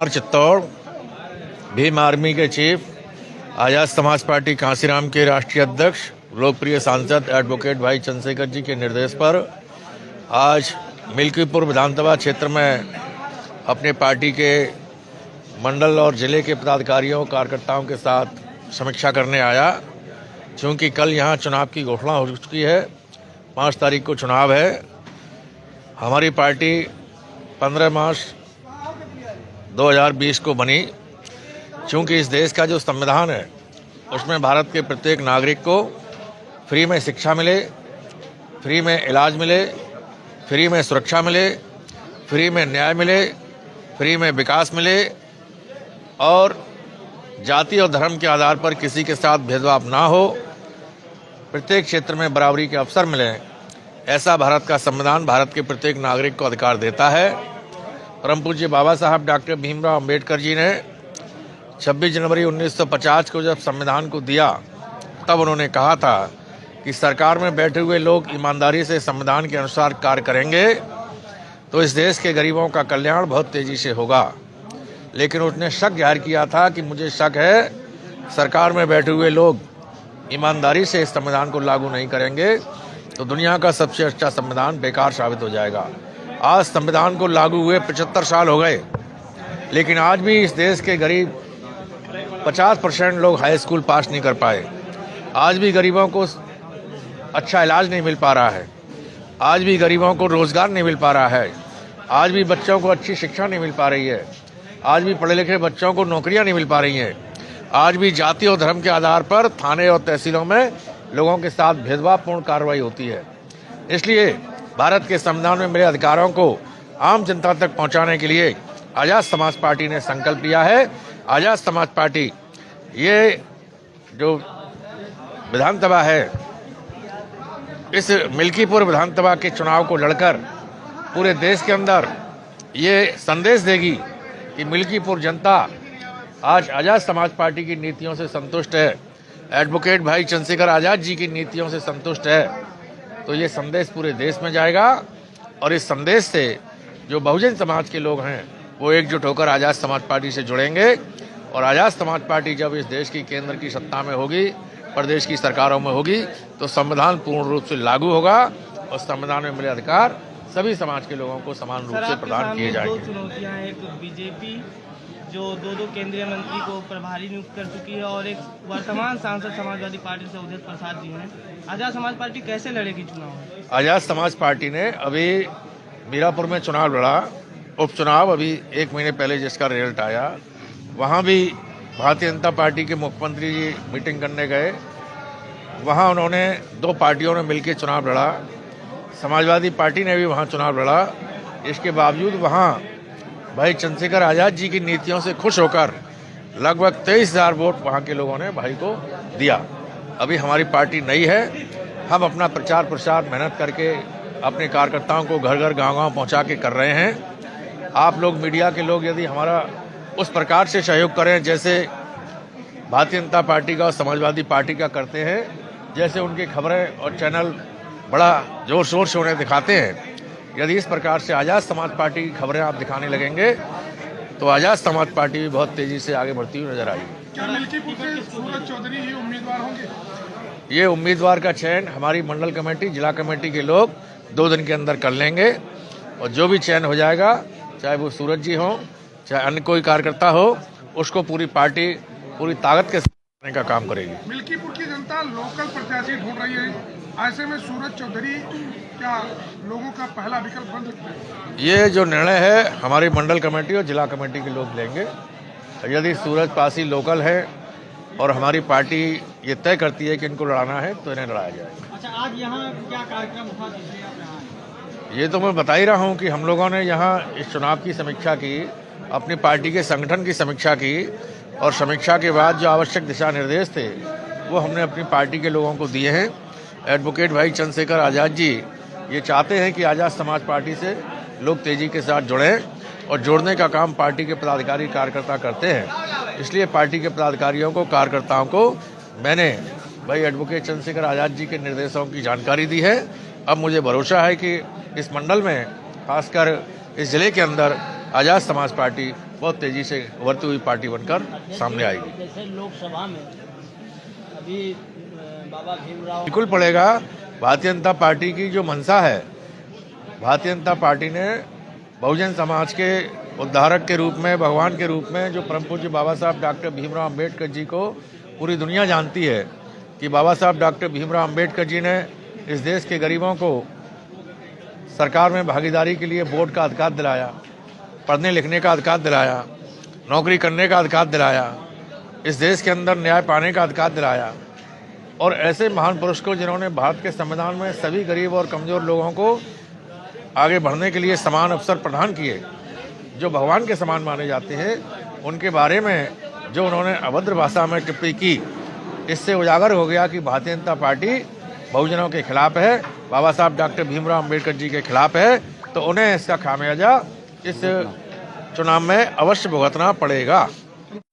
और चित्तौड़ भीम आर्मी के चीफ, आज़ाद समाज पार्टी कांसीराम के राष्ट्रीय अध्यक्ष, लोकप्रिय सांसद एडवोकेट भाई चंद्रशेखर जी के निर्देश पर आज मिल्कीपुर विधानसभा क्षेत्र में अपने पार्टी के मंडल और जिले के पदाधिकारियों कार्यकर्ताओं के साथ समीक्षा करने आया। चूँकि कल यहाँ चुनाव की घोषणा हो चुकी है, 5 तारीख को चुनाव है। हमारी पार्टी 15 मार्च 2020 को बनी। चूँकि इस देश का जो संविधान है उसमें भारत के प्रत्येक नागरिक को फ्री में शिक्षा मिले, फ्री में इलाज मिले, फ्री में सुरक्षा मिले, फ्री में न्याय मिले, फ्री में विकास मिले और जाति और धर्म के आधार पर किसी के साथ भेदभाव ना हो, प्रत्येक क्षेत्र में बराबरी के अवसर मिलें, ऐसा भारत का संविधान भारत के प्रत्येक नागरिक को अधिकार देता है। परम पूज्य बाबा साहब डॉक्टर भीमराव अंबेडकर जी ने 26 जनवरी 1950 को जब संविधान को दिया, तब उन्होंने कहा था कि सरकार में बैठे हुए लोग ईमानदारी से संविधान के अनुसार कार्य करेंगे तो इस देश के गरीबों का कल्याण बहुत तेजी से होगा। लेकिन उसने शक जाहिर किया था कि मुझे शक है सरकार में बैठे हुए लोग ईमानदारी से इस संविधान को लागू नहीं करेंगे तो दुनिया का सबसे अच्छा संविधान बेकार साबित हो जाएगा। आज संविधान को लागू हुए 75 साल हो गए, लेकिन आज भी इस देश के गरीब 50% लोग हाई स्कूल पास नहीं कर पाए। आज भी गरीबों को अच्छा इलाज नहीं मिल पा रहा है, आज भी गरीबों को रोजगार नहीं मिल पा रहा है, आज भी बच्चों को अच्छी शिक्षा नहीं मिल पा रही है, आज भी पढ़े लिखे बच्चों को नौकरियां नहीं मिल पा रही हैं, आज भी जाति और धर्म के आधार पर थाने और तहसीलों में लोगों के साथ भेदभावपूर्ण कार्रवाई होती है। इसलिए भारत के संविधान में मिले अधिकारों को आम जनता तक पहुंचाने के लिए आज़ाद समाज पार्टी ने संकल्प लिया है। आज़ाद समाज पार्टी ये जो विधानसभा है, इस मिल्कीपुर विधानसभा के चुनाव को लड़कर पूरे देश के अंदर ये संदेश देगी कि मिल्कीपुर जनता आज आज़ाद समाज पार्टी की नीतियों से संतुष्ट है, एडवोकेट भाई चंद्रशेखर आज़ाद जी की नीतियों से संतुष्ट है। तो ये संदेश पूरे देश में जाएगा और इस संदेश से जो बहुजन समाज के लोग हैं वो एकजुट होकर आज़ाद समाज पार्टी से जुड़ेंगे और आज़ाद समाज पार्टी जब इस देश की केंद्र की सत्ता में होगी, प्रदेश की सरकारों में होगी, तो संविधान पूर्ण रूप से लागू होगा और संविधान में मिले अधिकार सभी समाज के लोगों को समान रूप से प्रदान किए जाएंगे। 2 चुनौतियां हैं, एक बीजेपी जो 2 केंद्रीय मंत्री को प्रभारी नियुक्त कर चुकी है और एक वर्तमान सांसद समाजवादी पार्टी से उदय प्रसाद जी हैं। आज़ाद समाज पार्टी कैसे लड़ेगी चुनाव? आज़ाद समाज पार्टी ने अभी मीरापुर में चुनाव लड़ा, उपचुनाव अभी 1 महीने पहले जिसका रिजल्ट आया, वहाँ भी भारतीय जनता पार्टी के मुख्यमंत्री जी मीटिंग करने गए। वहाँ उन्होंने 2 पार्टियों ने मिलकर चुनाव लड़ा, समाजवादी पार्टी ने भी वहाँ चुनाव लड़ा। इसके बावजूद वहाँ भाई चंद्रशेखर आज़ाद जी की नीतियों से खुश होकर लगभग 23,000 वोट वहाँ के लोगों ने भाई को दिया। अभी हमारी पार्टी नई है, हम अपना प्रचार प्रसार मेहनत करके अपने कार्यकर्ताओं को घर घर गांव गांव पहुँचा के कर रहे हैं। आप लोग मीडिया के लोग यदि हमारा उस प्रकार से सहयोग करें जैसे भारतीय जनता पार्टी का और समाजवादी पार्टी का करते हैं, जैसे उनकी खबरें और चैनल बड़ा जोर शोर से उन्हें दिखाते हैं, यदि इस प्रकार से आज़ाद समाज पार्टी की खबरें आप दिखाने लगेंगे तो आज़ाद समाज पार्टी भी बहुत तेजी से आगे बढ़ती हुई नजर आएगी। क्या मिल्कीपुर से सूरज चौधरी ही उम्मीदवार होंगे? ये उम्मीदवार का चयन हमारी मंडल कमेटी, जिला कमेटी के लोग 2 दिन के अंदर कर लेंगे और जो भी चयन हो जाएगा, चाहे वो सूरज जी हो चाहे अन्य कोई कार्यकर्ता हो, उसको पूरी पार्टी पूरी ताकत के साथ करने का काम करेगी। मिल्कीपुर की जनता लोकल प्रत्याशी ढूंढ रही है, ऐसे में सूरज चौधरी क्या लोगों का पहला विकल्प बन सकते हैं? ये जो निर्णय है हमारी मंडल कमेटी और जिला कमेटी के लोग लेंगे। यदि सूरज पासी लोकल है और हमारी पार्टी ये तय करती है कि इनको लड़ाना है तो इन्हें लड़ाया जाएगा। अच्छा, आज यहाँ क्या कार्यक्रम था? ये तो मैं बता ही रहा हूँ कि हम लोगों ने यहाँ इस चुनाव की समीक्षा की, अपनी पार्टी के संगठन की समीक्षा की और समीक्षा के बाद जो आवश्यक दिशा निर्देश थे वो हमने अपनी पार्टी के लोगों को दिए हैं। एडवोकेट भाई चंद्रशेखर आज़ाद जी ये चाहते हैं कि आज़ाद समाज पार्टी से लोग तेजी के साथ जुड़ें और जोड़ने का काम पार्टी के पदाधिकारी कार्यकर्ता करते हैं। इसलिए पार्टी के पदाधिकारियों को, कार्यकर्ताओं को मैंने भाई एडवोकेट चंद्रशेखर आज़ाद जी के निर्देशों की जानकारी दी है। अब मुझे भरोसा है कि इस मंडल में, खासकर इस जिले के अंदर आज़ाद समाज पार्टी बहुत तेजी से उभरती हुई पार्टी बनकर सामने आएगी। जैसे लोकसभा में अभी बाबा भीमराव बिल्कुल पड़ेगा। भारतीय जनता पार्टी की जो मंशा है, भारतीय जनता पार्टी ने बहुजन समाज के उद्धारक के रूप में, भगवान के रूप में जो परम पूज्य बाबा साहब डॉक्टर भीमराव अंबेडकर जी को पूरी दुनिया जानती है कि बाबा साहब डॉक्टर भीमराव अंबेडकर जी ने इस देश के गरीबों को सरकार में भागीदारी के लिए वोट का अधिकार दिलाया, पढ़ने लिखने का अधिकार दिलाया, नौकरी करने का अधिकार दिलाया, इस देश के अंदर न्याय पाने का अधिकार दिलाया। और ऐसे महान पुरुष को जिन्होंने भारत के संविधान में सभी गरीब और कमज़ोर लोगों को आगे बढ़ने के लिए समान अवसर प्रदान किए, जो भगवान के समान माने जाते हैं, उनके बारे में जो उन्होंने अभद्र भाषा में टिप्पणी की, इससे उजागर हो गया कि भारतीय जनता पार्टी बहुजनों के खिलाफ है, बाबा साहब डॉक्टर भीमराव अंबेडकर जी के खिलाफ है। तो उन्हें इसका खामियाजा इस चुनाव में अवश्य भुगतना पड़ेगा।